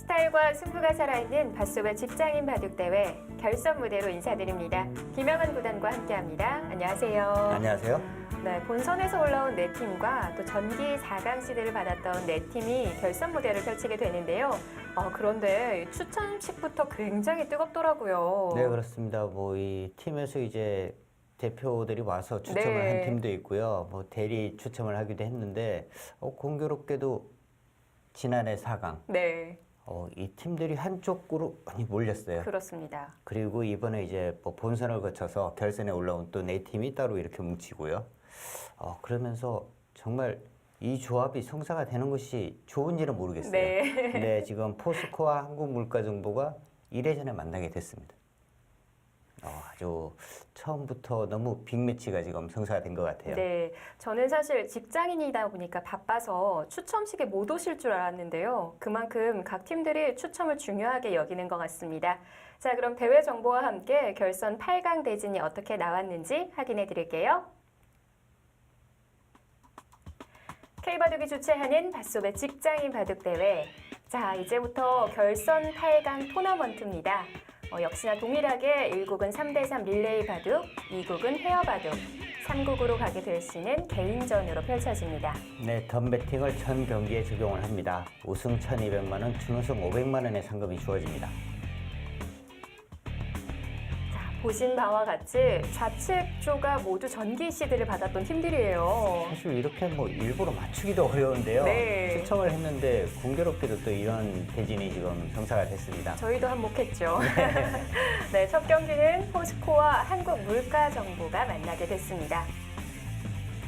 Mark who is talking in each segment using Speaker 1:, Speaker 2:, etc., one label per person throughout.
Speaker 1: 스타일과 승부가 살아있는 밧소의 직장인 바둑대회 결선 무대로 인사드립니다. 김영은 구단과 함께합니다. 안녕하세요.
Speaker 2: 안녕하세요.
Speaker 1: 네, 본선에서 올라온 네 팀과 또 전기 4강 시대를 받았던 네 팀이 결선 무대를 펼치게 되는데요. 그런데 추천식부터 굉장히 뜨겁더라고요.
Speaker 2: 네, 그렇습니다. 이 팀에서 이제 대표들이 와서 추첨을
Speaker 1: 네.
Speaker 2: 한 팀도 있고요. 대리 추첨을 하기도 했는데 공교롭게도 지난해 4강
Speaker 1: 네,
Speaker 2: 이 팀들이 한쪽으로 많이 몰렸어요.
Speaker 1: 그렇습니다.
Speaker 2: 그리고 이번에 이제 본선을 거쳐서 결선에 올라온 또 네 팀이 따로 이렇게 뭉치고요. 그러면서 정말 이 조합이 성사가 되는 것이 좋은지는 모르겠어요.
Speaker 1: 네.
Speaker 2: 네, 지금 포스코와 한국물가정보가 1회전에 만나게 됐습니다. 아주 처음부터 너무 빅매치가 지금 성사가 된 것 같아요.
Speaker 1: 네, 저는 사실 직장인이다 보니까 바빠서 추첨식에 못 오실 줄 알았는데요. 그만큼 각 팀들이 추첨을 중요하게 여기는 것 같습니다. 자, 그럼 대회 정보와 함께 결선 8강 대진이 어떻게 나왔는지 확인해 드릴게요. K바둑이 주최하는 밧소의 직장인 바둑대회. 자, 이제부터 결선 8강 토너먼트입니다. 역시나 동일하게 1국은 3대3 릴레이 바둑, 2국은 헤어 바둑, 3국으로 가게 될 수는 개인전으로 펼쳐집니다.
Speaker 2: 네, 덤배팅을 전 경기에 적용을 합니다. 우승 1,200만 원, 준우승 500만 원의 상금이 주어집니다.
Speaker 1: 보신 바와 같이 좌측조가 모두 전기 시드를 받았던 팀들이에요.
Speaker 2: 사실 이렇게 일부러 맞추기도 어려운데요.
Speaker 1: 네.
Speaker 2: 추첨을 했는데 공교롭게도 또 이런 대진이 지금 성사가 됐습니다.
Speaker 1: 저희도 한몫했죠. 네, 첫 경기는 포스코와 한국물가정보가 만나게 됐습니다.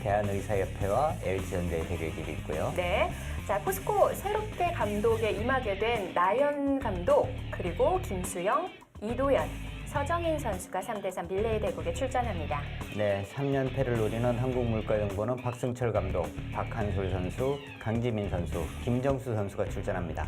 Speaker 2: 대한의사협회와 LG현대의 대결이 있고요.
Speaker 1: 네, 자 포스코 새롭게 감독에 임하게 된 나연 감독 그리고 김수영, 이도현, 서정인 선수가 3대3 릴레이 대국에 출전합니다.
Speaker 2: 네, 3연패를 노리는 한국물가정보는 박승철 감독, 박한솔 선수, 강지민 선수, 김정수 선수가 출전합니다.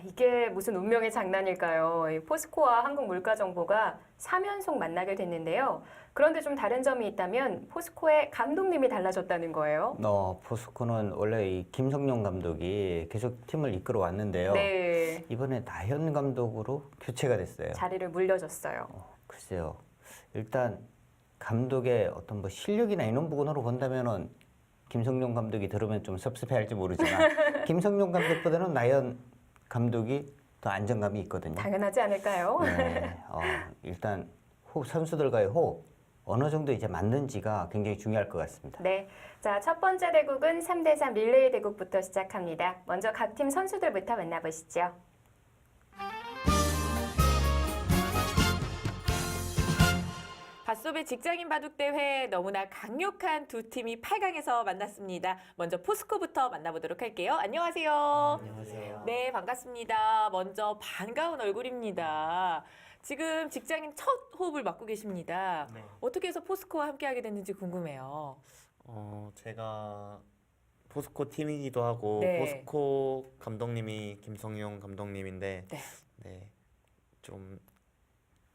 Speaker 1: 이게 무슨 운명의 장난일까요? 이 포스코와 한국물가정보가 3연속 만나게 됐는데요. 그런데 좀 다른 점이 있다면 포스코의 감독님이 달라졌다는 거예요.
Speaker 2: 포스코는 원래 이 김성룡 감독이 계속 팀을 이끌어 왔는데요.
Speaker 1: 네,
Speaker 2: 이번에 나현 감독으로 교체가 됐어요.
Speaker 1: 자리를 물려줬어요.
Speaker 2: 글쎄요. 일단 감독의 어떤 실력이나 이런 부분으로 본다면은 김성룡 감독이 들으면 좀 섭섭해할지 모르지만 김성룡 감독보다는 나현 감독이 더 안정감이 있거든요.
Speaker 1: 당연하지 않을까요?
Speaker 2: 네, 일단 선수들과의 호흡 어느 정도 이제 맞는지가 굉장히 중요할 것 같습니다.
Speaker 1: 네, 자, 첫 번째 대국은 3대3 릴레이 대국부터 시작합니다. 먼저 각 팀 선수들부터 만나보시죠.
Speaker 3: 밧소의 직장인 바둑대회 너무나 강력한 두 팀이 8강에서 만났습니다. 먼저 포스코부터 만나보도록 할게요. 안녕하세요.
Speaker 2: 안녕하세요.
Speaker 3: 네, 반갑습니다. 먼저 반가운 얼굴입니다. 지금 직장인 첫 호흡을 맡고 계십니다.
Speaker 4: 네.
Speaker 3: 어떻게 해서 포스코와 함께하게 됐는지 궁금해요.
Speaker 4: 제가 포스코 팀이기도 하고
Speaker 3: 네.
Speaker 4: 포스코 감독님이 김성용 감독님인데
Speaker 3: 네.
Speaker 4: 네, 좀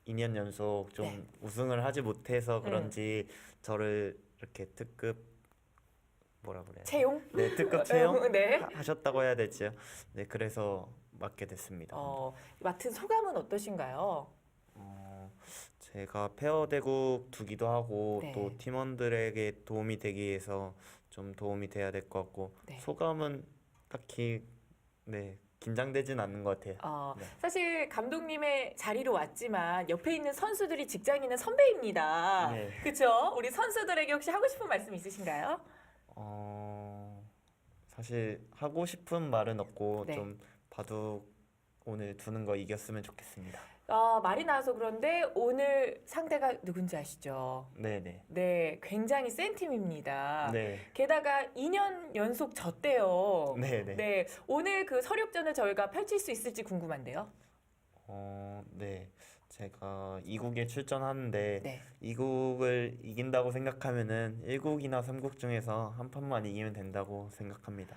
Speaker 4: 2년 연속 좀
Speaker 3: 네.
Speaker 4: 우승을 하지 못해서 그런지 저를 이렇게 특급 뭐라 그래요?
Speaker 3: 채용?
Speaker 4: 네, 특급 채용
Speaker 3: 네.
Speaker 4: 하셨다고 해야 되죠. 네, 그래서 맡게 됐습니다.
Speaker 3: 맡은 소감은 어떠신가요?
Speaker 4: 제가 페어 대국 두기도 하고
Speaker 3: 네.
Speaker 4: 또 팀원들에게 도움이 되기 위해서 좀 도움이 돼야 될 것 같고
Speaker 3: 네.
Speaker 4: 소감은 딱히 긴장되진 않는 것 같아요. 네.
Speaker 3: 사실 감독님의 자리로 왔지만 옆에 있는 선수들이 직장인은 선배입니다.
Speaker 4: 네.
Speaker 3: 그렇죠? 우리 선수들에게 혹시 하고 싶은 말씀 있으신가요?
Speaker 4: 사실 하고 싶은 말은 없고
Speaker 3: 네.
Speaker 4: 좀 바둑 오늘 두는 거 이겼으면 좋겠습니다.
Speaker 3: 말이 나와서 그런데 오늘 상대가 누군지 아시죠?
Speaker 4: 네네.
Speaker 3: 네, 굉장히 센 팀입니다.
Speaker 4: 네.
Speaker 3: 게다가 2년 연속 졌대요.
Speaker 4: 네네.
Speaker 3: 네, 오늘 그 서력전을 저희가 펼칠 수 있을지 궁금한데요.
Speaker 4: 네. 제가 2국에 출전하는데
Speaker 3: 네.
Speaker 4: 2국을 이긴다고 생각하면은 1국이나 3국 중에서 한 판만 이기면 된다고 생각합니다.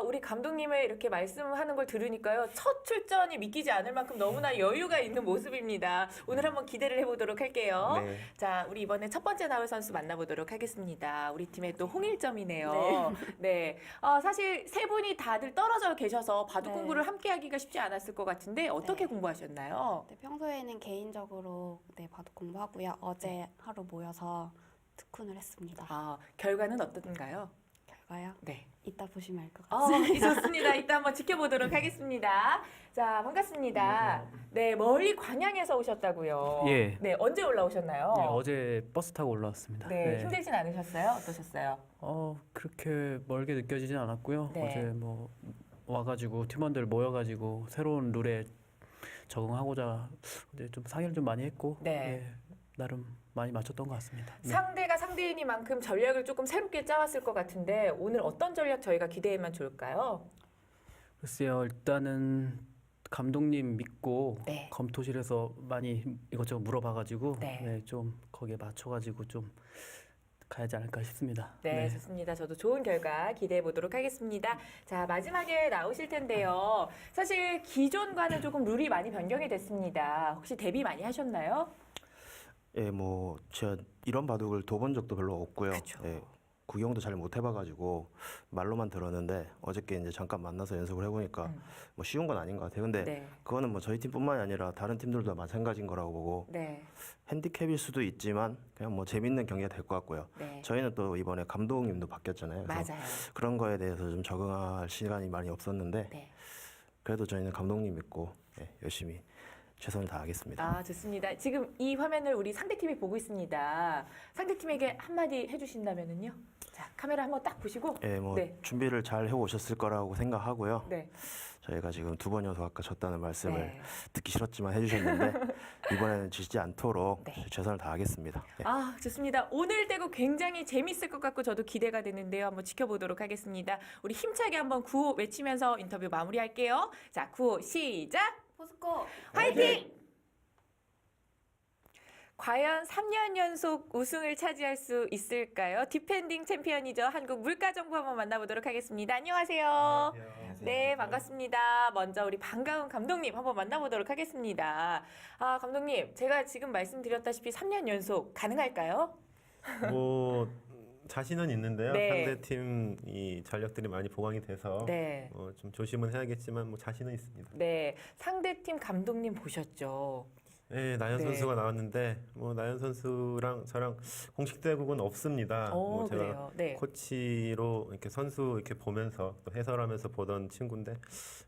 Speaker 3: 우리 감독님의 이렇게 말씀하는 걸 들으니까요. 첫 출전이 믿기지 않을 만큼 너무나 여유가 있는 모습입니다. 오늘 한번 기대를 해보도록 할게요.
Speaker 4: 네.
Speaker 3: 자, 우리 이번에 첫 번째 나올 선수 만나보도록 하겠습니다. 우리 팀의 또 홍일점이네요. 네. 사실 세 분이 다들 떨어져 계셔서 바둑
Speaker 5: 네.
Speaker 3: 공부를 함께 하기가 쉽지 않았을 것 같은데 어떻게
Speaker 5: 네.
Speaker 3: 공부하셨나요?
Speaker 5: 네, 평소에는 개인적으로 바둑 공부하고요. 어제 하루 모여서 특훈을 했습니다.
Speaker 3: 결과는 어떤가요?
Speaker 5: 결과요?
Speaker 3: 네.
Speaker 5: 이따 보시면 알 것 같습니다.
Speaker 3: 좋습니다. 이따 한번 지켜보도록 하겠습니다. 자, 반갑습니다. 네, 멀리 관양에서 오셨다고요.
Speaker 6: 예.
Speaker 3: 네, 언제 올라오셨나요?
Speaker 6: 네, 어제 버스 타고 올라왔습니다.
Speaker 3: 네, 힘들진 않으셨어요? 어떠셨어요?
Speaker 6: 그렇게 멀게 느껴지진 않았고요.
Speaker 3: 네.
Speaker 6: 어제 뭐 와가지고 팀원들 모여가지고 새로운 룰에 적응하고자 어제 좀 상의를 좀 많이 했고,
Speaker 3: 네.
Speaker 6: 예, 나름 많이 맞췄던 것 같습니다. 네.
Speaker 3: 상대가 상대이니만큼 전략을 조금 새롭게 짜왔을 것 같은데 오늘 어떤 전략 저희가 기대하면 좋을까요?
Speaker 6: 글쎄요, 일단은 감독님 믿고
Speaker 3: 네.
Speaker 6: 검토실에서 많이 이것저것 물어봐가지고
Speaker 3: 네.
Speaker 6: 좀 거기에 맞춰가지고 좀 가야지 않을까 싶습니다.
Speaker 3: 네, 좋습니다. 저도 좋은 결과 기대해 보도록 하겠습니다. 자, 마지막에 나오실 텐데요. 사실 기존과는 조금 룰이 많이 변경이 됐습니다. 혹시 대비 많이 하셨나요?
Speaker 7: 예, 뭐 제가 이런 바둑을 둬본 적도 별로 없고요.
Speaker 3: 그쵸.
Speaker 7: 예, 구경도 잘 못 해봐가지고 말로만 들었는데 어저께 이제 잠깐 만나서 연습을 해보니까 뭐 쉬운 건 아닌 것 같아요. 근데
Speaker 3: 네.
Speaker 7: 그거는 뭐 저희 팀뿐만이 아니라 다른 팀들도 마찬가지인 거라고 보고
Speaker 3: 네.
Speaker 7: 핸디캡일 수도 있지만 그냥 뭐 재밌는 경기가 될 것 같고요.
Speaker 3: 네.
Speaker 7: 저희는 또 이번에 감독님도 바뀌었잖아요. 그래서
Speaker 3: 맞아요.
Speaker 7: 그런 거에 대해서 좀 적응할 시간이 많이 없었는데
Speaker 3: 네.
Speaker 7: 그래도 저희는 감독님 믿고 열심히 최선을 다하겠습니다.
Speaker 3: 좋습니다. 지금 이 화면을 우리 상대팀이 보고 있습니다. 상대팀에게 한마디 해주신다면은요? 자, 카메라 한번 딱 보시고.
Speaker 7: 예, 뭐
Speaker 3: 네.
Speaker 7: 준비를 잘 해오셨을 거라고 생각하고요.
Speaker 3: 네.
Speaker 7: 저희가 지금 2번 연속 아까 졌다는 말씀을
Speaker 3: 네.
Speaker 7: 듣기 싫었지만 해주셨는데 이번에는 지지 않도록
Speaker 3: 네.
Speaker 7: 최선을 다하겠습니다. 예.
Speaker 3: 좋습니다. 오늘 대구 굉장히 재밌을 것 같고 저도 기대가 되는데요. 한번 지켜보도록 하겠습니다. 우리 힘차게 한번 구호 외치면서 인터뷰 마무리할게요. 자, 구호 시작!
Speaker 5: 포스코
Speaker 3: 화이팅! 과연 3년 연속 우승을 차지할 수 있을까요? 디펜딩 챔피언이죠. 한국 물가정보 한번 만나보도록 하겠습니다. 안녕하세요. 네, 반갑습니다. 먼저 우리 반가운 감독님 한번 만나보도록 하겠습니다. 감독님, 제가 지금 말씀드렸다시피 3년 연속 가능할까요?
Speaker 8: 뭐 자신은 있는데요.
Speaker 3: 네.
Speaker 8: 상대팀 이 전력들이 많이 보강이 돼서
Speaker 3: 네.
Speaker 8: 좀 조심은 해야겠지만 뭐 자신은 있습니다.
Speaker 3: 네, 상대팀 감독님 보셨죠?
Speaker 8: 네, 나연
Speaker 3: 네.
Speaker 8: 선수가 나왔는데 뭐 나연 선수랑 저랑 공식 대국은 없습니다. 뭐 제가
Speaker 3: 그래요. 네.
Speaker 8: 코치로 이렇게 선수 이렇게 보면서 또 해설하면서 보던 친구인데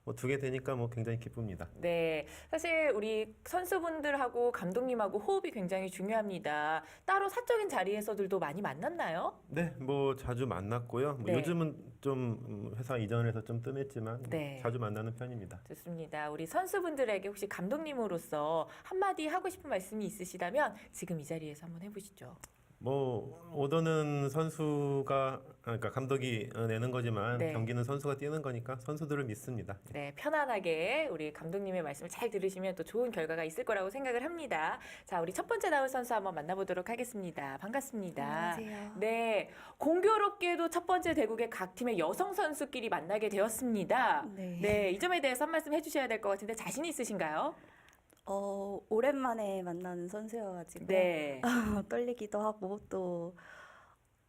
Speaker 8: 뭐 두게 되니까 뭐 굉장히 기쁩니다.
Speaker 3: 네, 사실 우리 선수분들하고 감독님하고 호흡이 굉장히 중요합니다. 따로 사적인 자리에서들도 많이 만났나요?
Speaker 8: 네, 뭐 자주 만났고요. 뭐
Speaker 3: 네.
Speaker 8: 요즘은 좀 회사 이전해서 좀 뜸했지만
Speaker 3: 네.
Speaker 8: 자주 만나는 편입니다.
Speaker 3: 좋습니다. 우리 선수분들에게 혹시 감독님으로서 한마디 하고 싶은 말씀이 있으시다면 지금 이 자리에서 한번 해보시죠.
Speaker 8: 뭐 오더는 선수가 그러니까 감독이 내는 거지만
Speaker 3: 네.
Speaker 8: 경기는 선수가 뛰는 거니까 선수들을 믿습니다.
Speaker 3: 네, 편안하게 우리 감독님의 말씀을 잘 들으시면 또 좋은 결과가 있을 거라고 생각을 합니다. 자, 우리 첫 번째 나올 선수 한번 만나보도록 하겠습니다. 반갑습니다.
Speaker 5: 안녕하세요.
Speaker 3: 네, 공교롭게도 첫 번째 대국의 각 팀의 여성 선수끼리 만나게 되었습니다.
Speaker 5: 네.
Speaker 3: 네, 이 점에 대해서 한 말씀 해주셔야 될 것 같은데 자신 있으신가요?
Speaker 9: 오랜만에 만나는 선수여가지고
Speaker 3: 네.
Speaker 9: 떨리기도 하고 또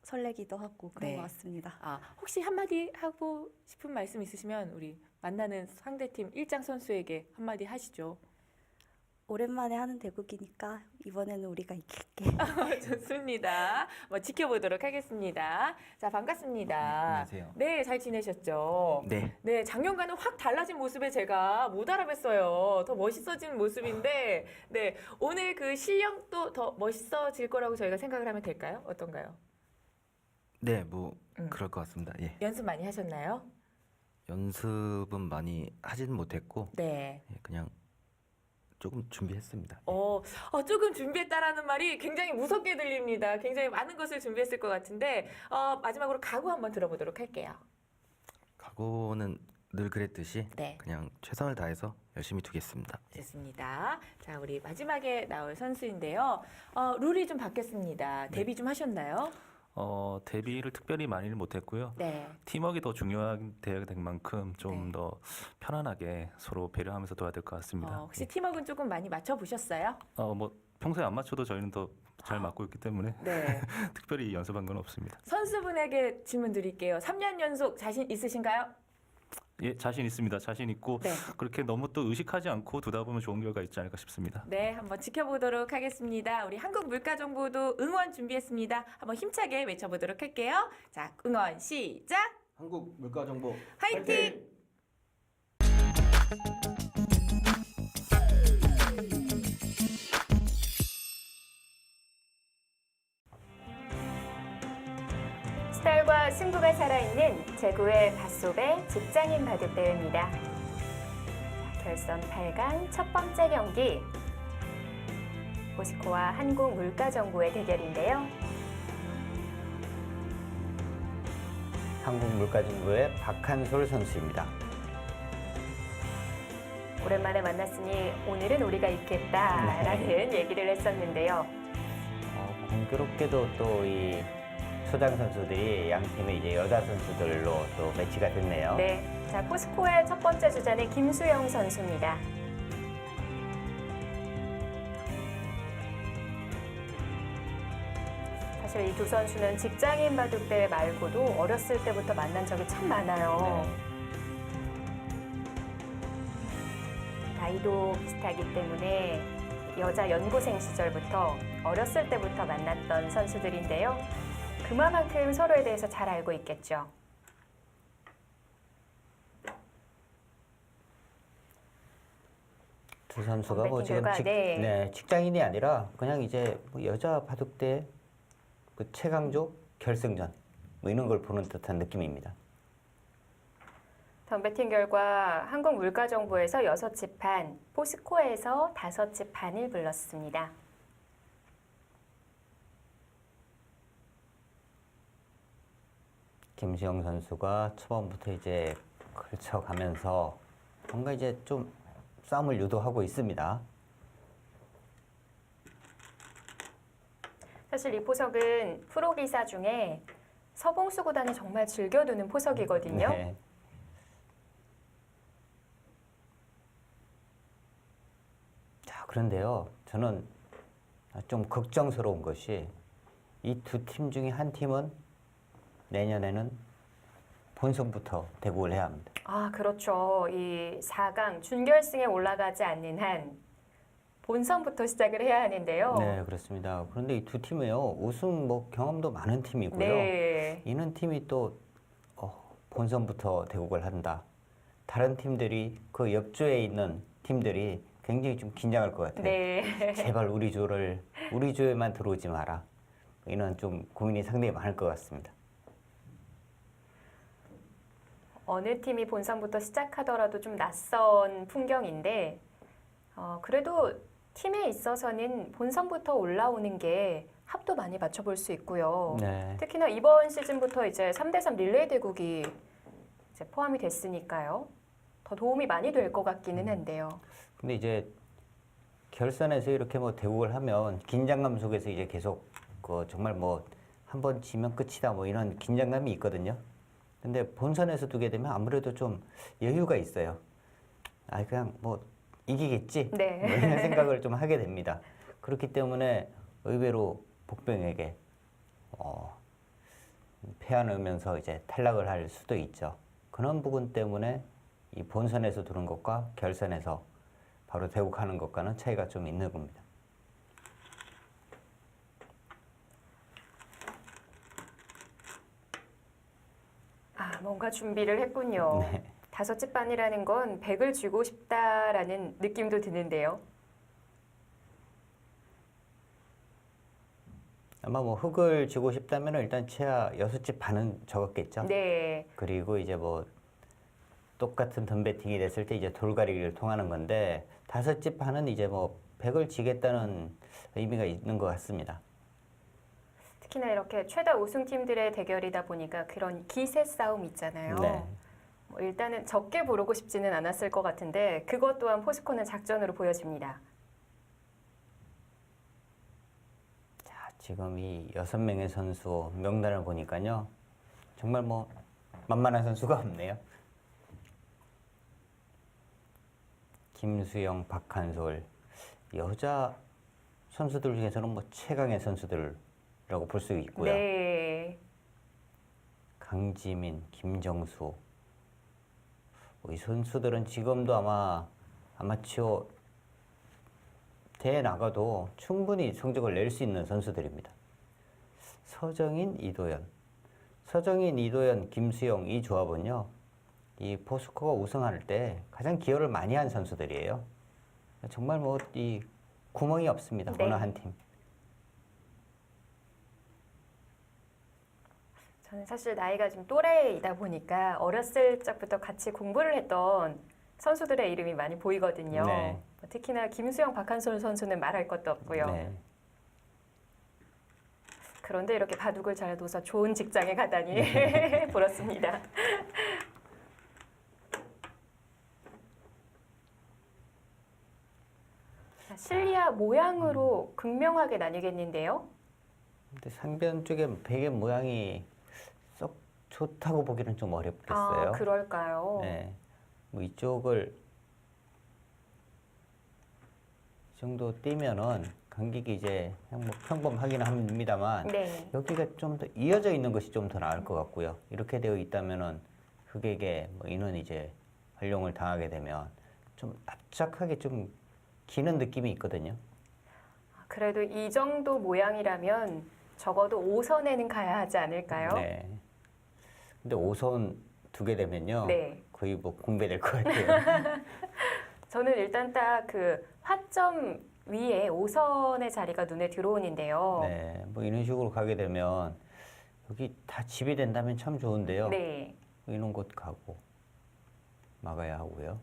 Speaker 9: 설레기도 하고 그런
Speaker 3: 네.
Speaker 9: 것 같습니다.
Speaker 3: 혹시 한마디 하고 싶은 말씀 있으시면 우리 만나는 상대팀 일장 선수에게 한마디 하시죠.
Speaker 9: 오랜만에 하는 대국이니까 이번에는 우리가 이길게.
Speaker 3: 좋습니다. 지켜보도록 하겠습니다. 자, 반갑습니다.
Speaker 2: 안녕하세요.
Speaker 3: 네, 잘 지내셨죠?
Speaker 7: 네.
Speaker 3: 네, 작년과는 확 달라진 모습에 제가 못 알아뵀어요. 더 멋있어진 모습인데, 네, 오늘 그 실력도 더 멋있어질 거라고 저희가 생각을 하면 될까요? 어떤가요?
Speaker 10: 네, 뭐
Speaker 3: 음.
Speaker 10: 그럴 것 같습니다. 예.
Speaker 3: 연습 많이 하셨나요?
Speaker 10: 연습은 많이 하지는 못했고
Speaker 3: 네.
Speaker 10: 예, 그냥 조금 준비했습니다.
Speaker 3: 조금 준비했다라는 말이 굉장히 무섭게 들립니다. 굉장히 많은 것을 준비했을 것 같은데, 마지막으로 각오 한번 들어보도록 할게요.
Speaker 10: 각오는 늘 그랬듯이
Speaker 3: 네.
Speaker 10: 그냥 최선을 다해서 열심히 두겠습니다.
Speaker 3: 좋습니다. 자, 우리 마지막에 나올 선수인데요. 룰이 좀 바뀌었습니다. 데뷔 좀 하셨나요?
Speaker 11: 데뷔를 특별히 많이는 못했고요.
Speaker 3: 네.
Speaker 11: 팀워크가 더 중요한 대회가 된 만큼 좀
Speaker 3: 네.
Speaker 11: 더 편안하게 서로 배려하면서 도와야 될 것 같습니다.
Speaker 3: 혹시 팀워크는 조금 많이 맞춰 보셨어요?
Speaker 11: 뭐 평소에 안 맞춰도 저희는 더 잘 맞고 있기 때문에
Speaker 3: 네.
Speaker 11: 특별히 연습한 건 없습니다.
Speaker 3: 선수분에게 질문 드릴게요. 3년 연속 자신 있으신가요?
Speaker 11: 예, 자신 있습니다. 자신 있고
Speaker 3: 네.
Speaker 11: 그렇게 너무 또 의식하지 않고 두다 보면 좋은 결과 있지 않을까 싶습니다.
Speaker 3: 네, 한번 지켜보도록 하겠습니다. 우리 한국물가정보도 응원 준비했습니다. 한번 힘차게 외쳐보도록 할게요. 자, 응원 시작!
Speaker 7: 한국 물가정보
Speaker 3: 화이팅!
Speaker 1: 스타일과 승부가 살아있는 제9회 닷소배 직장인 바둑대회입니다. 결선 8강 첫 번째 경기 포스코와 한국물가정보의 대결인데요.
Speaker 2: 한국물가정보의 박한솔 선수입니다.
Speaker 1: 오랜만에 만났으니 오늘은 우리가 있겠다라는 얘기를 했었는데요.
Speaker 2: 공교롭게도 또 이 소장 선수들이 양 팀의 이제 여자 선수들로 또 매치가 됐네요.
Speaker 1: 네, 자 포스코의 첫 번째 주자는 김수영 선수입니다. 사실 이 두 선수는 직장인 바둑대회 말고도 어렸을 때부터 만난 적이 참 많아요. 나이도 비슷하기 때문에 여자 연고생 시절부터 어렸을 때부터 만났던 선수들인데요. 그만큼 서로에 대해서 잘 알고 있겠죠.
Speaker 2: 두 선수가 뭐
Speaker 1: 배팅
Speaker 2: 지금
Speaker 1: 결과, 네.
Speaker 2: 직장인이 아니라 그냥 이제 뭐 여자 바둑대 그 최강조 결승전 뭐 이런 걸 보는 듯한 느낌입니다.
Speaker 1: 덤배팅 결과 한국물가정보에서 6치 반, 포스코에서 5치 반을 불렀습니다.
Speaker 2: 김수영 선수가 초반부터 이제 걸쳐가면서 뭔가 이제 좀 싸움을 유도하고 있습니다.
Speaker 1: 사실 이 포석은 프로 기사 중에 서봉수 구단이 정말 즐겨두는 포석이거든요.
Speaker 2: 네. 자, 그런데요. 저는 좀 걱정스러운 것이 이 두 팀 중에 한 팀은 내년에는 본선부터 대국을 해야 합니다.
Speaker 1: 아, 그렇죠. 이 4강 준결승에 올라가지 않는 한 본선부터 시작을 해야 하는데요.
Speaker 2: 네, 그렇습니다. 그런데 이 두 팀이요. 우승 뭐 경험도 많은 팀이고요.
Speaker 1: 네.
Speaker 2: 이는 팀이 또 본선부터 대국을 한다. 다른 팀들이 그 옆조에 있는 팀들이 굉장히 좀 긴장할 것 같아요.
Speaker 1: 네.
Speaker 2: 제발 우리 조에만 들어오지 마라. 이는 좀 고민이 상당히 많을 것 같습니다.
Speaker 1: 어느 팀이 본선부터 시작하더라도 좀 낯선 풍경인데 그래도 팀에 있어서는 본선부터 올라오는 게 합도 많이 맞춰볼 수 있고요.
Speaker 2: 네.
Speaker 1: 특히나 이번 시즌부터 이제 3대3 릴레이 대국이 이제 포함이 됐으니까요. 더 도움이 많이 될 것 같기는 한데요.
Speaker 2: 근데 이제 결선에서 이렇게 뭐 대국을 하면 긴장감 속에서 이제 계속 정말 뭐 한 번 지면 끝이다 뭐 이런 긴장감이 있거든요. 근데 본선에서 두게 되면 아무래도 좀 여유가 있어요. 그냥 뭐 이기겠지?
Speaker 1: 네.
Speaker 2: 뭐 이런 생각을 좀 하게 됩니다. 그렇기 때문에 의외로 복병에게 패하면서 이제 탈락을 할 수도 있죠. 그런 부분 때문에 이 본선에서 두는 것과 결선에서 바로 대국하는 것과는 차이가 좀 있는 겁니다.
Speaker 1: 뭔가 준비를 했군요.
Speaker 2: 네.
Speaker 1: 5집 반이라는 건 100을 쥐고 싶다라는 느낌도 드는데요.
Speaker 2: 아마 뭐 흙을 쥐고 싶다면 일단 최하 6집 반은 적었겠죠.
Speaker 1: 네.
Speaker 2: 그리고 이제 뭐 똑같은 덤배팅이 됐을 때 이제 돌가리기를 통하는 건데 5집 반은 이제 뭐 100을 쥐겠다는 의미가 있는 것 같습니다.
Speaker 1: 특히나 이렇게 최다 우승팀들의 대결이다 보니까 그런 기세 싸움 있잖아요.
Speaker 2: 네.
Speaker 1: 일단은 적게 부르고 싶지는 않았을 것 같은데 그것 또한 포스코는 작전으로 보여집니다.
Speaker 2: 자, 지금 이 6명의 선수 명단을 보니까요. 정말 뭐 만만한 선수가 없네요. 김수영, 박한솔 여자 선수들 중에서는 뭐 최강의 선수들이라고 볼 수 있고요.
Speaker 1: 네.
Speaker 2: 강지민, 김정수 이 선수들은 지금도 아마 아마추어 대회 나가도 충분히 성적을 낼 수 있는 선수들입니다. 서정인, 이도현, 김수영 이 조합은요. 이 포스코가 우승할 때 가장 기여를 많이 한 선수들이에요. 정말 뭐 이 구멍이 없습니다.
Speaker 1: 네.
Speaker 2: 어느 한 팀.
Speaker 1: 저는 사실 나이가 좀 또래이다 보니까 어렸을 적부터 같이 공부를 했던 선수들의 이름이 많이 보이거든요.
Speaker 2: 네.
Speaker 1: 특히나 김수영, 박한솔 선수는 말할 것도 없고요.
Speaker 2: 네.
Speaker 1: 그런데 이렇게 바둑을 잘 둬서 좋은 직장에 가다니 부럽습니다. 자, 실리아 모양으로 극명하게 나뉘겠는데요.
Speaker 2: 근데 상변 쪽에 베개 모양이 썩 좋다고 보기는 좀 어렵겠어요.
Speaker 1: 아, 그럴까요?
Speaker 2: 네. 뭐 이쪽을 이 정도 띄면은 간격이 이제 그냥 뭐 평범하긴 합니다만
Speaker 1: 네.
Speaker 2: 여기가 좀 더 이어져 있는 것이 좀 더 나을 것 같고요. 이렇게 되어 있다면은 흑에게 뭐 인원 이제 활용을 당하게 되면 좀 납작하게 좀 기는 느낌이 있거든요.
Speaker 1: 그래도 이 정도 모양이라면 적어도 5선에는 가야 하지 않을까요?
Speaker 2: 네. 근데 5선 두게 되면요.
Speaker 1: 네.
Speaker 2: 거의 뭐 공배될 것 같아요.
Speaker 1: 저는 일단 딱 그 화점 위에 5선의 자리가 눈에 들어오는데요.
Speaker 2: 네. 뭐 이런 식으로 가게 되면 여기 다 집이 된다면 참 좋은데요.
Speaker 1: 네.
Speaker 2: 이런 곳 가고 막아야 하고요.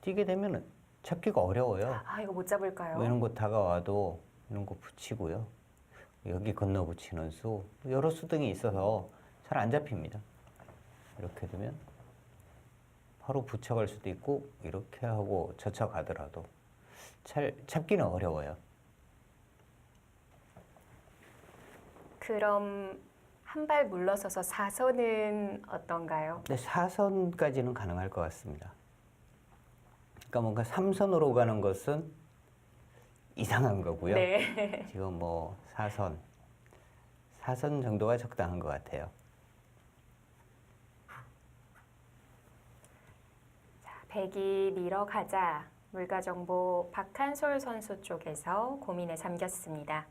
Speaker 2: 뛰게 되면은 잡기가 어려워요.
Speaker 1: 아, 이거 못 잡을까요?
Speaker 2: 뭐 이런 곳 다가와도 이런 거 붙이고요. 여기 건너 붙이는 수 여러 수등이 있어서 잘 안 잡힙니다. 이렇게 되면 바로 붙여갈 수도 있고 이렇게 하고 젖혀가더라도 잘 잡기는 어려워요.
Speaker 1: 그럼 한 발 물러서서 4선은 어떤가요?
Speaker 2: 근데 4선까지는 가능할 것 같습니다. 그러니까 뭔가 3선으로 가는 것은 이상한 거고요.
Speaker 1: 네.
Speaker 2: 지금 뭐 4선 정도가 적당한 것 같아요.
Speaker 1: 자, 백이 밀어가자. 물가정보 박한솔 선수 쪽에서 고민에 잠겼습니다.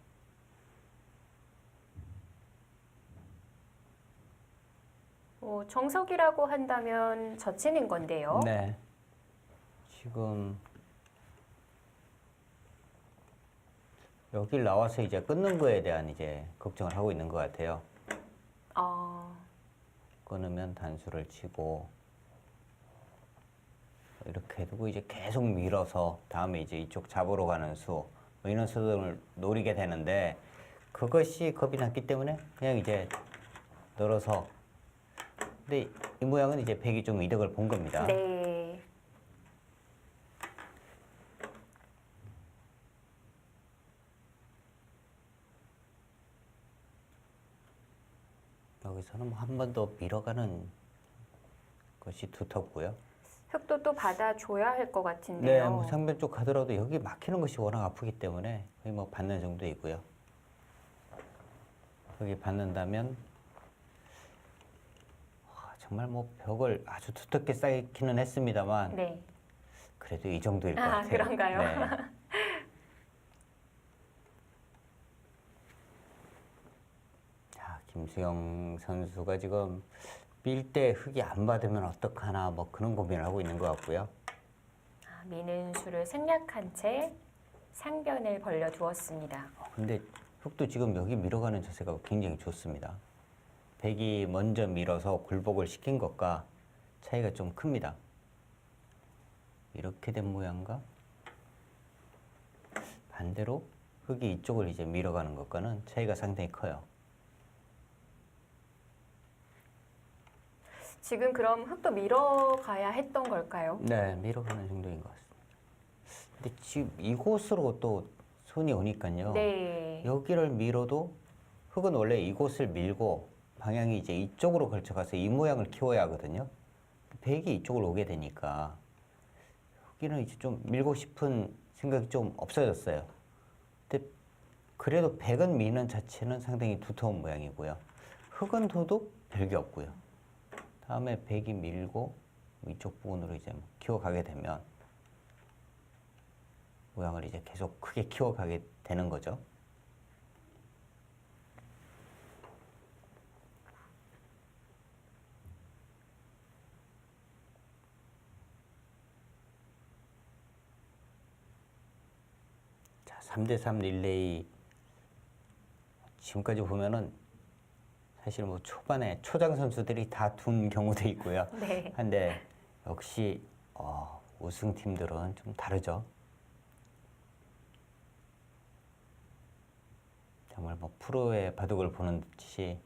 Speaker 1: 정석이라고 한다면 젖히는 건데요.
Speaker 2: 네. 지금 여길 나와서 이제 끊는 거에 대한 이제 걱정을 하고 있는 것 같아요. 끊으면 단수를 치고 이렇게 두고 이제 계속 밀어서 다음에 이제 이쪽 잡으러 가는 수, 뭐 이런 수들을 노리게 되는데 그것이 겁이 났기 때문에 그냥 이제 늘어서. 근데 이 모양은 이제 백이 좀 이득을 본 겁니다.
Speaker 1: 네.
Speaker 2: 여기서는 한 번 더 밀어가는 것이 두텁고요.
Speaker 1: 흙도 또 받아줘야 할 것
Speaker 2: 네,
Speaker 1: 같은데요.
Speaker 2: 뭐 상변 쪽 가더라도 여기 막히는 것이 워낙 아프기 때문에 거의 뭐 받는 정도이고요. 여기 받는다면 정말 뭐 벽을 아주 두텁게 쌓기는 했습니다만
Speaker 1: 네.
Speaker 2: 그래도 이 정도일 것
Speaker 1: 아,
Speaker 2: 같아요.
Speaker 1: 그런가요?
Speaker 2: 네. 자, 김수영 선수가 지금 밀 때 흙이 안 받으면 어떡하나 뭐 그런 고민을 하고 있는 것 같고요.
Speaker 1: 미는 수를 생략한 채 상변을 벌려 두었습니다.
Speaker 2: 근데 흙도 지금 여기 밀어가는 자세가 굉장히 좋습니다. 백이 먼저 밀어서 굴복을 시킨 것과 차이가 좀 큽니다. 이렇게 된 모양과 반대로 흙이 이쪽을 이제 밀어가는 것과는 차이가 상당히 커요.
Speaker 1: 지금 그럼 흙도 밀어가야 했던 걸까요?
Speaker 2: 네, 밀어가는 정도인 것 같습니다. 근데 지금 이곳으로 또 손이 오니까요.
Speaker 1: 네.
Speaker 2: 여기를 밀어도 흙은 원래 이곳을 밀고 방향이 이제 이쪽으로 걸쳐가서 이 모양을 키워야 하거든요. 백이 이쪽으로 오게 되니까 여기는 이제 좀 밀고 싶은 생각이 좀 없어졌어요. 근데 그래도 백은 미는 자체는 상당히 두터운 모양이고요. 흙은 둬도 별게 없고요. 다음에 백이 밀고 이쪽 부분으로 이제 키워가게 되면 모양을 이제 계속 크게 키워가게 되는 거죠. 자, 3대3 릴레이 지금까지 보면은 사실 뭐 초반에 초장 선수들이 다 둔 경우도 있고요.
Speaker 1: 네.
Speaker 2: 한데 역시 우승팀들은 좀 다르죠. 정말 뭐 프로의 바둑을 보는 듯이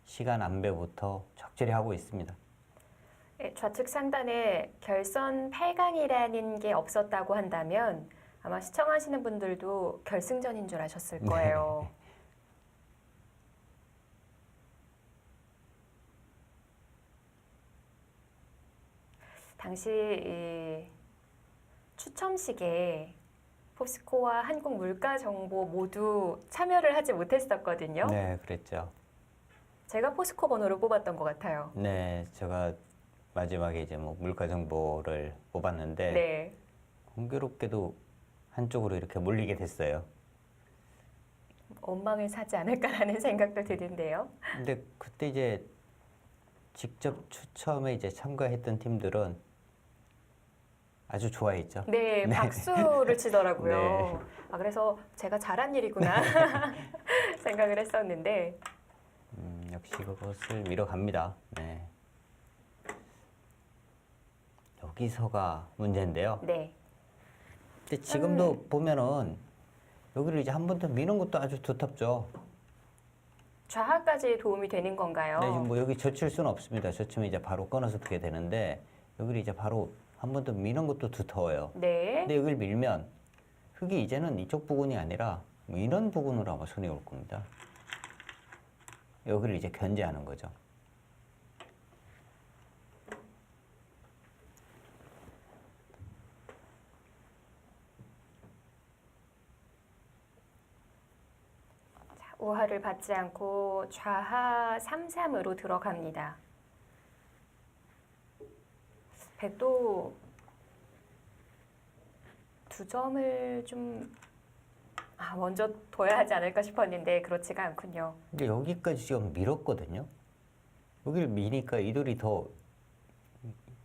Speaker 2: 시간 안배부터 적절히 하고 있습니다.
Speaker 1: 네, 좌측 상단에 결선 8강이라는 게 없었다고 한다면 아마 시청하시는 분들도 결승전인 줄 아셨을 거예요. 당시 이 추첨식에 포스코와 한국물가정보 모두 참여를 하지 못했었거든요.
Speaker 2: 네, 그랬죠.
Speaker 1: 제가 포스코 번호를 뽑았던 것 같아요.
Speaker 2: 네, 제가 마지막에 이제 뭐 물가 정보를 뽑았는데
Speaker 1: 네.
Speaker 2: 공교롭게도 한쪽으로 이렇게 몰리게 됐어요.
Speaker 1: 원망을 사지 않을까라는 생각도 드는데요.
Speaker 2: 근데 그때 이제 직접 추첨에 이제 참가했던 팀들은 아주 좋아했죠.
Speaker 1: 네,
Speaker 2: 네.
Speaker 1: 박수를 치더라고요.
Speaker 2: 네.
Speaker 1: 아, 그래서 제가 잘한 일이구나 생각을 했었는데
Speaker 2: 역시 그것을 밀어갑니다. 네. 여기서가 문제인데요.
Speaker 1: 네.
Speaker 2: 근데 지금도 보면은 여기를 이제 한 번 더 미는 것도 아주 두텁죠.
Speaker 1: 좌하까지 도움이 되는 건가요?
Speaker 2: 네, 지금 뭐 여기 젖힐 수는 없습니다. 젖히면 이제 바로 끊어서 두게 되는데 여기를 이제 바로 한 번 더 미는 것도 두터워요.
Speaker 1: 네.
Speaker 2: 근데 여기를 밀면 흙이 이제는 이쪽 부분이 아니라 뭐 이런 부분으로 아마 손이 올 겁니다. 여기를 이제 견제하는 거죠.
Speaker 1: 자, 우하를 받지 않고 좌하 3-3으로 들어갑니다. 백도 2점을 좀 먼저 둬야 하지 않을까 싶었는데 그렇지가 않군요.
Speaker 2: 근데 여기까지 지금 밀었거든요. 여기를 미니까 이 돌이 더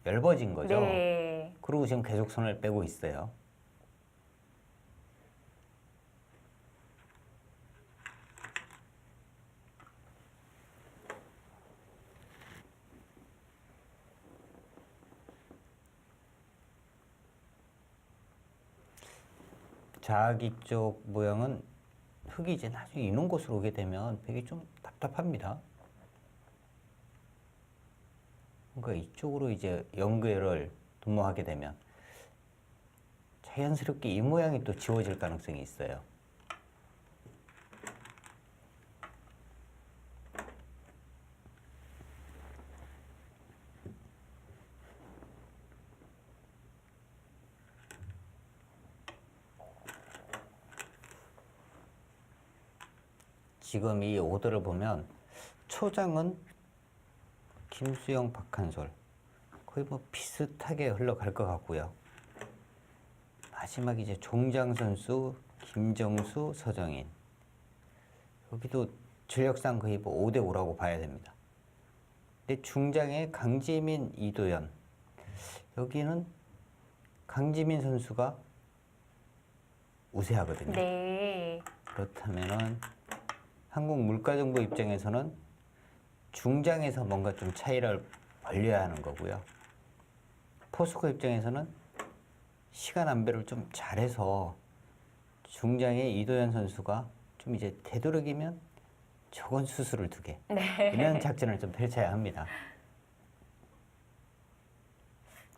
Speaker 2: 얇아진 거죠.
Speaker 1: 네.
Speaker 2: 그리고 지금 계속 손을 빼고 있어요. 자기 쪽 모양은 흙이 이제 나중에 이런 곳으로 오게 되면 백이 좀 답답합니다. 그러니까 이쪽으로 이제 연결을 도모하게 되면 자연스럽게 이 모양이 또 지워질 가능성이 있어요. 지금 이 오더를 보면 초장은 김수영, 박한솔 거의 뭐 비슷하게 흘러갈 것 같고요. 마지막 이제 종장 선수, 김정수, 서정인 여기도 전력상 거의 뭐 5대5라고 봐야 됩니다. 근데 중장에 강지민, 이도현 여기는 강지민 선수가 우세하거든요.
Speaker 1: 네.
Speaker 2: 그렇다면은 한국물가정보 입장에서는 중장에서 뭔가 좀 차이를 벌려야 하는 거고요. 포스코 입장에서는 시간 안배를 좀 잘해서 중장의 이도현 선수가 좀 이제 되도록이면 적은 수술을 두게
Speaker 1: 네.
Speaker 2: 이런 작전을 좀 펼쳐야 합니다.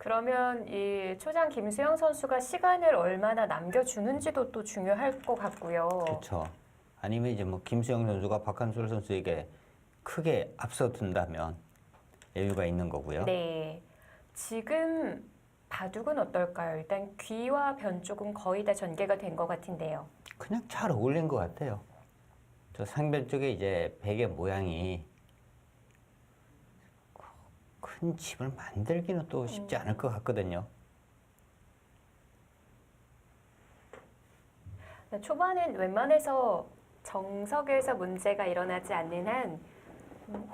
Speaker 1: 그러면 이 초장 김수영 선수가 시간을 얼마나 남겨주는지도 또 중요할 것 같고요.
Speaker 2: 그렇죠. 아니면 이제 뭐 김수영 선수가 박한솔 선수에게 크게 앞서둔다면 여유가 있는 거고요.
Speaker 1: 네. 지금 바둑은 어떨까요? 일단 귀와 변 쪽은 거의 다 전개가 된 것 같은데요.
Speaker 2: 그냥 잘 어울린 것 같아요. 저 상변 쪽에 이제 베개 모양이 큰 집을 만들기는 또 쉽지 않을 것 같거든요.
Speaker 1: 초반엔 웬만해서 정석에서 문제가 일어나지 않는 한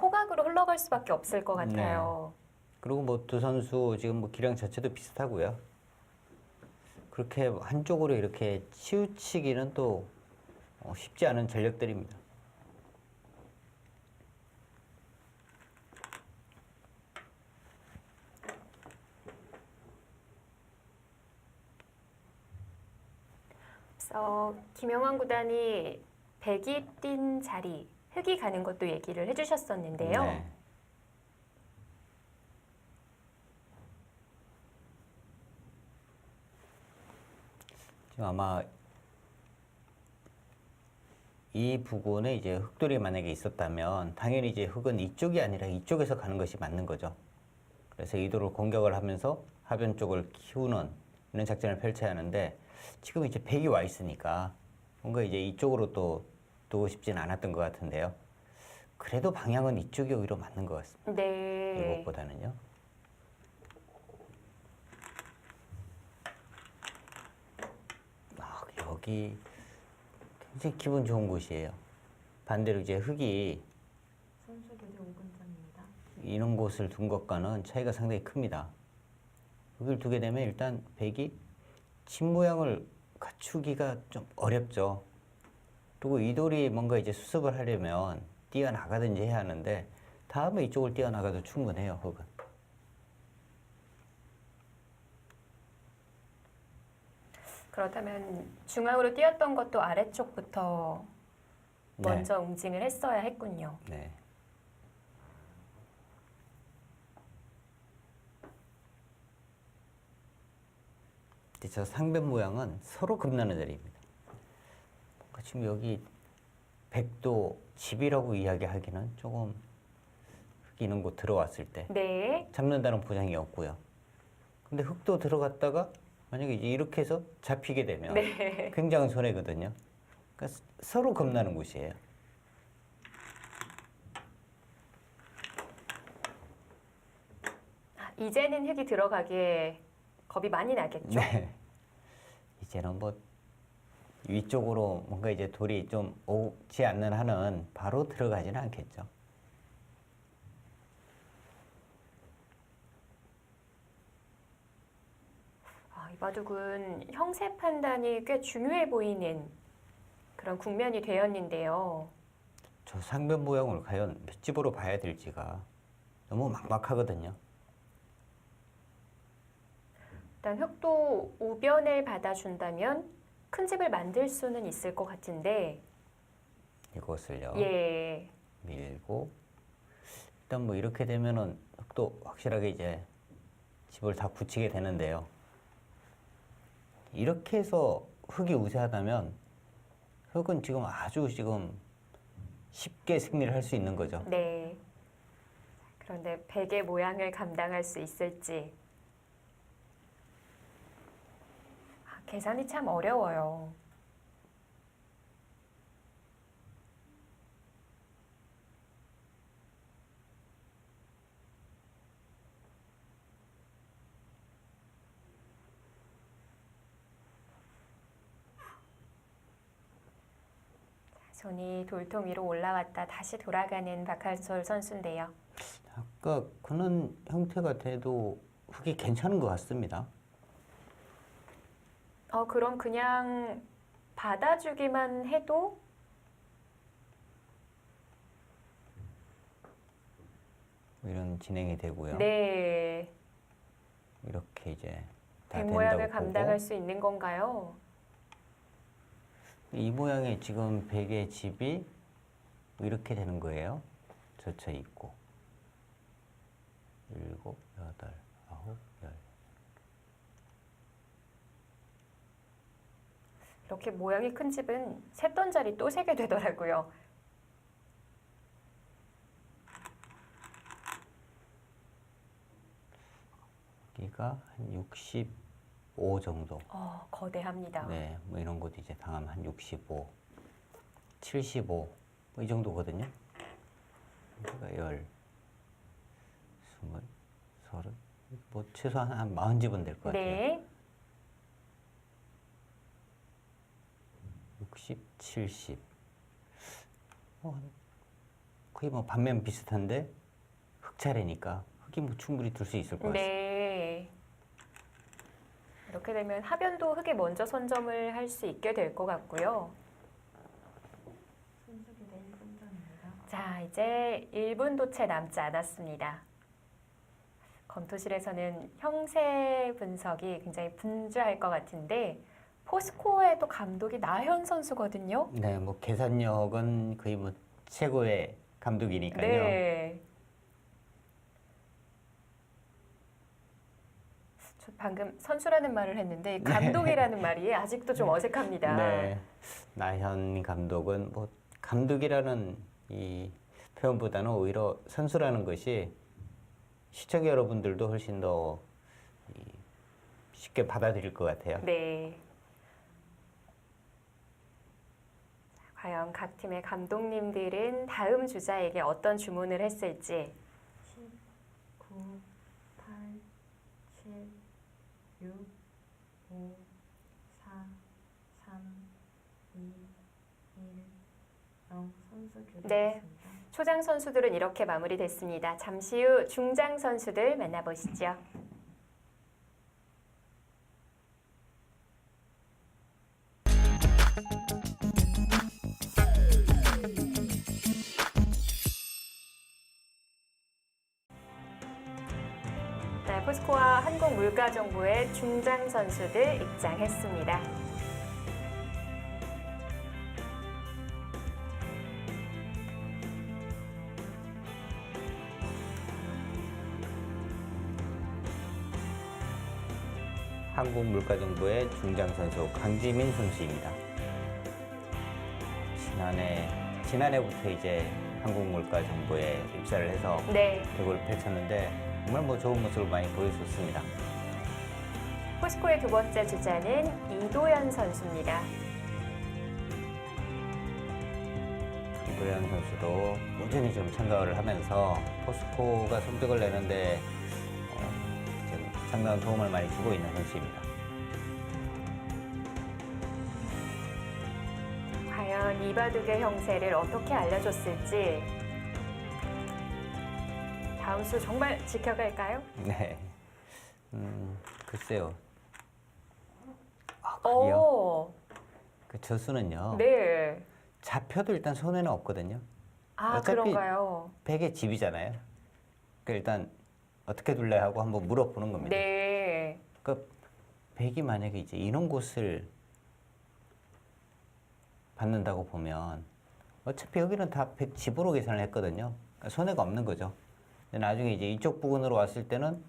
Speaker 1: 호각으로 흘러갈 수밖에 없을 것 같아요.
Speaker 2: 그리고 뭐 두 선수 지금 뭐 기량 자체도 비슷하고요. 그렇게 한쪽으로 이렇게 치우치기는 또 쉽지 않은 전력들입니다.
Speaker 1: 그래서 김영환 구단이 백이 뛴 자리, 흑이 가는 것도 얘기를 해주셨었는데요.
Speaker 2: 네. 지금 아마 이 부근에 이제 흑돌이 만약에 있었다면 당연히 이제 흑은 이쪽이 아니라 이쪽에서 가는 것이 맞는 거죠. 그래서 이도를 공격을 하면서 하변 쪽을 키우는 이런 작전을 펼쳐야 하는데 지금 이제 백이 와 있으니까 뭔가 이제 이쪽으로 또 두고 싶지는 않았던 것 같은데요. 그래도 방향은 이쪽이 오히려 맞는 것 같습니다.
Speaker 1: 네.
Speaker 2: 이것보다는요. 여기 굉장히 기분 좋은 곳이에요. 반대로 이제 흑이 이런 곳을 둔 것과는 차이가 상당히 큽니다. 흑을 두게 되면 일단 백이 집 모양을 갖추기가 좀 어렵죠. 그리고 이 돌이 뭔가 이제 수습을 하려면 뛰어나가든지 해야 하는데 다음에 이쪽을 뛰어나가도 충분해요, 흑은.
Speaker 1: 그렇다면 중앙으로 뛰었던 것도 아래쪽부터
Speaker 2: 네.
Speaker 1: 먼저 응징을 했어야 했군요.
Speaker 2: 네. 근데 저 상변 모양은 서로 겁나는 자리입니다. 뭔가 지금 여기 백도 집이라고 이야기하기는 조금 흑이 있는 곳 들어왔을 때
Speaker 1: 네.
Speaker 2: 잡는다는 보장이 없고요. 근데 흑도 들어갔다가 만약에 이제 이렇게 해서 잡히게 되면
Speaker 1: 네.
Speaker 2: 굉장한 손해거든요. 그러니까 서로 겁나는 곳이에요.
Speaker 1: 이제는 흑이 들어가기에 겁이 많이 나겠죠?
Speaker 2: 네. 이제는 뭐 위쪽으로 뭔가 이제 돌이 좀 오지 않는 한은 바로 들어가지는 않겠죠.
Speaker 1: 이 바둑은 형세 판단이 꽤 중요해 보이는 그런 국면이 되었는데요.
Speaker 2: 저 상변 모양을 과연 몇 집으로 봐야 될지가 너무 막막하거든요.
Speaker 1: 일단 흑도 우변을 받아준다면 큰 집을 만들 수는 있을 것 같은데
Speaker 2: 이것을요.
Speaker 1: 예.
Speaker 2: 밀고 일단 뭐 이렇게 되면은 흑도 확실하게 이제 집을 다 굳히게 되는데요. 이렇게 해서 흑이 우세하다면 흑은 지금 아주 지금 쉽게 승리를 할 수 있는 거죠.
Speaker 1: 네. 그런데 백의 모양을 감당할 수 있을지 계산이 참 어려워요. 손이 돌통 위로 올라왔다 다시 돌아가는 박한솔 선수인데요.
Speaker 2: 아까 그런 형태가 돼도 흑이 괜찮은 것 같습니다.
Speaker 1: 그럼 그냥 받아주기만 해도
Speaker 2: 이런 진행이 되고요.
Speaker 1: 네,
Speaker 2: 이렇게 이제 다
Speaker 1: 백 모양을
Speaker 2: 된다고
Speaker 1: 감당할
Speaker 2: 보고
Speaker 1: 수 있는 건가요?
Speaker 2: 이 모양의 지금 백의 집이 이렇게 되는 거예요. 젖혀 있고 7, 8, 9, 10
Speaker 1: 이렇게 모양이 큰 집은 셌던 자리 또 세게 되더라고요.
Speaker 2: 여기가 한 65 정도.
Speaker 1: 거대합니다.
Speaker 2: 네, 뭐 이런 것도 이제 당하면 한 65, 75, 뭐 이 정도거든요. 그러니까 10, 20, 30, 뭐 최소한 한 40집은 될 것 같아요.
Speaker 1: 네.
Speaker 2: 60, 70. 거의 뭐 반면 비슷한데 흙 차례니까 흙이 뭐 충분히 둘 수 있을 것 같습니다.
Speaker 1: 네. 이렇게 되면 하변도 흙에 먼저 선점을 할 수 있게 될 것 같고요. 자, 이제 1분도 채 남지 않았습니다. 검토실에서는 형세 분석이 굉장히 분주할 것 같은데 포스코의 또 감독이 나현 선수거든요.
Speaker 2: 네, 뭐 계산력은 거의 뭐 최고의 감독이니까요.
Speaker 1: 네. 저 방금 선수라는 말을 했는데 감독이라는 말이 아직도 좀 어색합니다.
Speaker 2: 네, 나현 감독은 뭐 감독이라는 이 표현보다는 오히려 선수라는 것이 시청자 여러분들도 훨씬 더 쉽게 받아들일 것 같아요.
Speaker 1: 네. 자, 과연 각 팀의 감독님들은 다음 주자에게 어떤 주문을 했을지.
Speaker 12: 9, 8, 7, 6, 5, 4, 3, 2, 1, 0 선수 교체했습니다.
Speaker 1: 네. 초장 선수들은 이렇게 마무리됐습니다. 잠시 후 중장 선수들 만나보시죠. 네, 포스코와 한국물가정보의 중장 선수들 입장했습니다.
Speaker 2: 한국물가정보의 중장 선수 강지민 선수입니다. 지난해부터 이제 한국물가정보에 입사를 해서
Speaker 1: 네.
Speaker 2: 대구를 펼쳤는데 정말 뭐 좋은 모습을 많이 보여줬습니다.
Speaker 1: 포스코의 두 번째 주자는 이도현 선수입니다.
Speaker 2: 이도현 선수도 꾸준히 좀 참가를 하면서 포스코가 성적을 내는데 지금 상당한 도움을 많이 주고 있는 선수입니다.
Speaker 1: 과연 이바둑의 형세를 어떻게 알려줬을지 다음 수 정말 지켜갈까요?
Speaker 2: 네. 글쎄요. 아니요.
Speaker 1: 오,
Speaker 2: 그 저수는요.
Speaker 1: 네.
Speaker 2: 잡혀도 일단 손해는 없거든요.
Speaker 1: 아,
Speaker 2: 어차피
Speaker 1: 그런가요?
Speaker 2: 백의 집이잖아요. 그러니까 일단 어떻게 둘래 하고 한번 물어보는 겁니다.
Speaker 1: 네.
Speaker 2: 그러니까 백이 만약에 이제 이런 곳을 받는다고 보면 어차피 여기는 다 백 집으로 계산을 했거든요. 그러니까 손해가 없는 거죠. 근데 나중에 이제 이쪽 부근으로 왔을 때는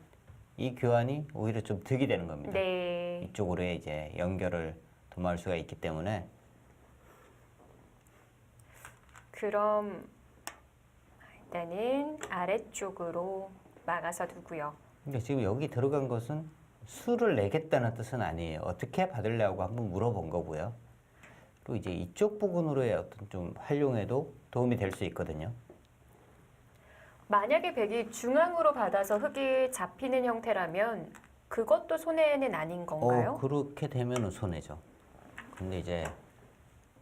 Speaker 2: 이 교환이 오히려 좀 득이 되는 겁니다.
Speaker 1: 네.
Speaker 2: 이쪽으로 이제 연결을 도모할 수가 있기 때문에
Speaker 1: 그럼 일단은 아래쪽으로 막아서 두고요.
Speaker 2: 근데 지금 여기 들어간 것은 수를 내겠다는 뜻은 아니에요. 어떻게 받으려고 한번 물어본 거고요. 또 이제 이쪽 부분으로의 어떤 좀 활용에도 도움이 될 수 있거든요.
Speaker 1: 만약에 백이 중앙으로 받아서 흙이 잡히는 형태라면 그것도 손해는 아닌 건가요?
Speaker 2: 그렇게 되면은 손해죠. 근데 이제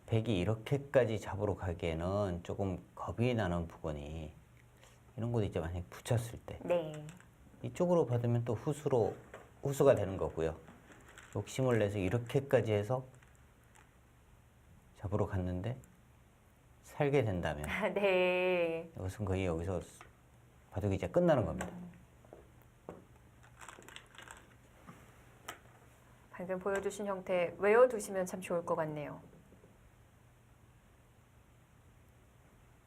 Speaker 2: 백이 이렇게까지 잡으러 가기에는 조금 겁이 나는 부분이 이런 곳에 이제 만약에 붙였을 때
Speaker 1: 네.
Speaker 2: 이쪽으로 받으면 또 후수가 되는 거고요. 욕심을 내서 이렇게까지 해서 잡으러 갔는데 살게 된다면
Speaker 1: 네.
Speaker 2: 이것은 거의 여기서 바둑이 이제 끝나는 겁니다.
Speaker 1: 방금 보여주신 형태 외워두시면 참 좋을 것 같네요.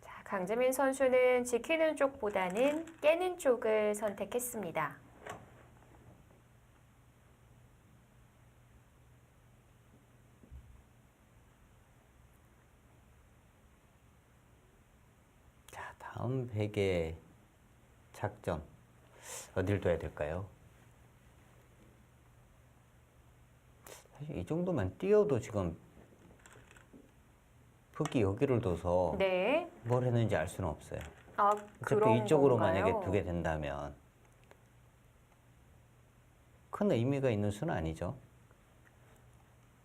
Speaker 1: 자, 강재민 선수는 지키는 쪽보다는 깨는 쪽을 선택했습니다.
Speaker 2: 다음 백의 작전 어딜 둬야 될까요? 사실 이 정도만 띄어도 지금 흑이 여기를 둬서
Speaker 1: 네.
Speaker 2: 뭘 했는지 알 수는 없어요.
Speaker 1: 아,
Speaker 2: 어차피
Speaker 1: 그런
Speaker 2: 이쪽으로
Speaker 1: 건가요?
Speaker 2: 만약에 두게 된다면 큰 의미가 있는 수는 아니죠.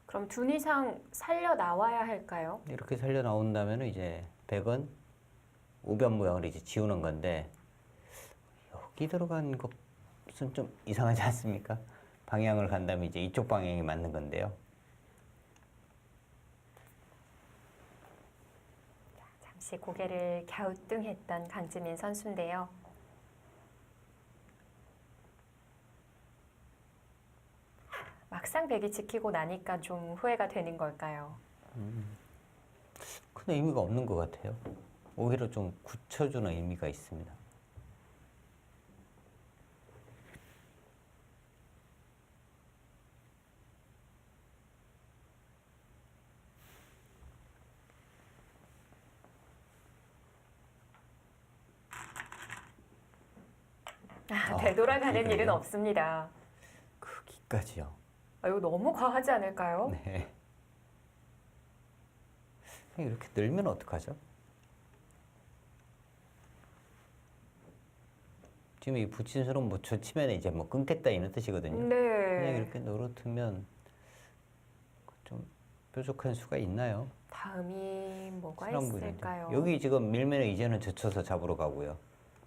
Speaker 1: 그럼 둔 이상 살려 나와야 할까요?
Speaker 2: 이렇게 살려 나온다면 이제 백은 우변 모양을 이제 지우는 건데 여기 들어간 것은 좀 이상하지 않습니까? 방향을 간다면 이제 이쪽 방향이 맞는 건데요.
Speaker 1: 잠시 고개를 갸우뚱했던 강지민 선수인데요. 막상 백이 지키고 나니까 좀 후회가 되는 걸까요?
Speaker 2: 큰 의미가 없는 것 같아요. 오히려 좀 굳혀주는 의미가 있습니다.
Speaker 1: 되돌아가는 일은
Speaker 2: 그래요?
Speaker 1: 없습니다.
Speaker 2: 크기까지요.
Speaker 1: 아, 이거 너무 과하지 않을까요?
Speaker 2: 네. 이렇게 늘면 어떡하죠? 지금 이 붙인 수는 뭐 젖히면 이제 뭐 끊겠다 이런 뜻이거든요. 그냥
Speaker 1: 네.
Speaker 2: 이렇게 노릇으면 좀 뾰족한 수가 있나요?
Speaker 1: 다음이 뭐가
Speaker 2: 사람 분인데.
Speaker 1: 있을까요?
Speaker 2: 여기 지금 밀면은 이제는 젖혀서 잡으러 가고요.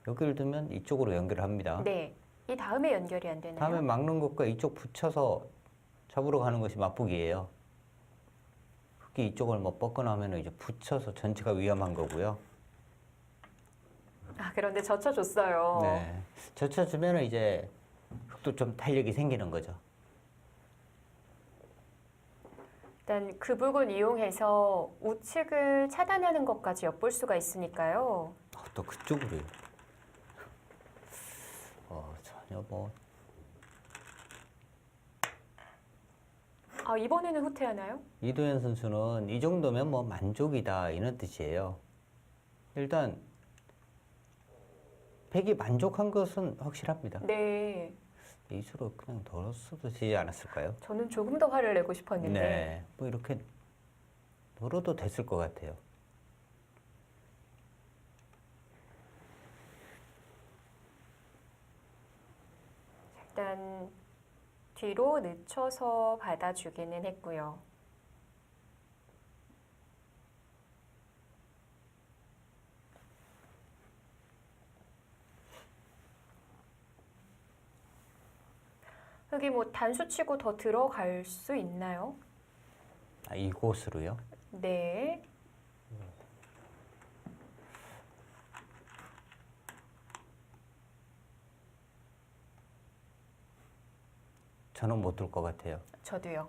Speaker 2: 여기를 두면 이쪽으로 연결을 합니다.
Speaker 1: 네. 이 다음에 연결이 안 되나요?
Speaker 2: 다음에 막는 것과 이쪽 붙여서 잡으러 가는 것이 맞보기예요. 흑이 이쪽을 뭐 뻗거나 하면 이제 붙여서 전체가 위험한 거고요.
Speaker 1: 아, 그런데 젖혀줬어요.
Speaker 2: 네. 젖혀주면 이제 흑도 좀 탄력이 생기는 거죠.
Speaker 1: 일단 그 부분 이용해서 우측을 차단하는 것까지 엿볼 수가 있으니까요.
Speaker 2: 또 그쪽으로요. 전혀 뭐
Speaker 1: 아, 이번에는 후퇴하나요?
Speaker 2: 이도현 선수는 이 정도면 뭐 만족이다 이런 뜻이에요. 일단 백이 만족한 것은 확실합니다.
Speaker 1: 네.
Speaker 2: 이 수로 그냥 덜었어도 되지 않았을까요?
Speaker 1: 저는 조금 더 화를 내고 싶었는데.
Speaker 2: 네, 뭐 이렇게 덜어도 됐을 것 같아요.
Speaker 1: 일단 뒤로 늦춰서 받아주기는 했고요. 여기 뭐 단수 치고 더 들어갈 수 있나요?
Speaker 2: 아, 이곳으로요?
Speaker 1: 네.
Speaker 2: 저는 못 들 것 같아요.
Speaker 1: 저도요.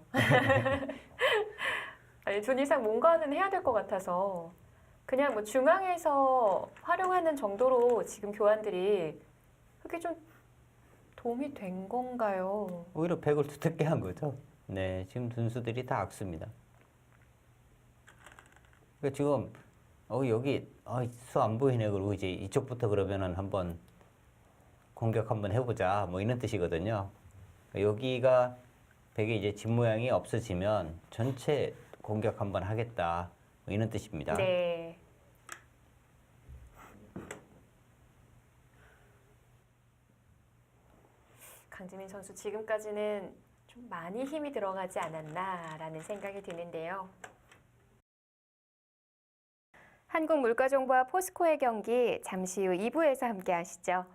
Speaker 1: 아니, 둔 이상 뭔가는 해야 될 것 같아서 그냥 뭐 중앙에서 활용하는 정도로 지금 교환들이 그게 좀 도움이 된 건가요?
Speaker 2: 오히려 백을 두텁게 한 거죠. 네, 지금 둔수들이 다 악수입니다. 그러니까 지금 여기 수 안 보이네 그러고 이제 이쪽부터 그러면은 한번 공격 한번 해보자 뭐 이런 뜻이거든요. 여기가 백의 이제 집 모양이 없어지면 전체 공격 한번 하겠다 뭐 이런 뜻입니다.
Speaker 1: 네. 강지민 선수 지금까지는 좀 많이 힘이 들어가지 않았나라는 생각이 드는데요. 한국물가정보와 포스코의 경기 잠시 후 2부에서 함께 하시죠.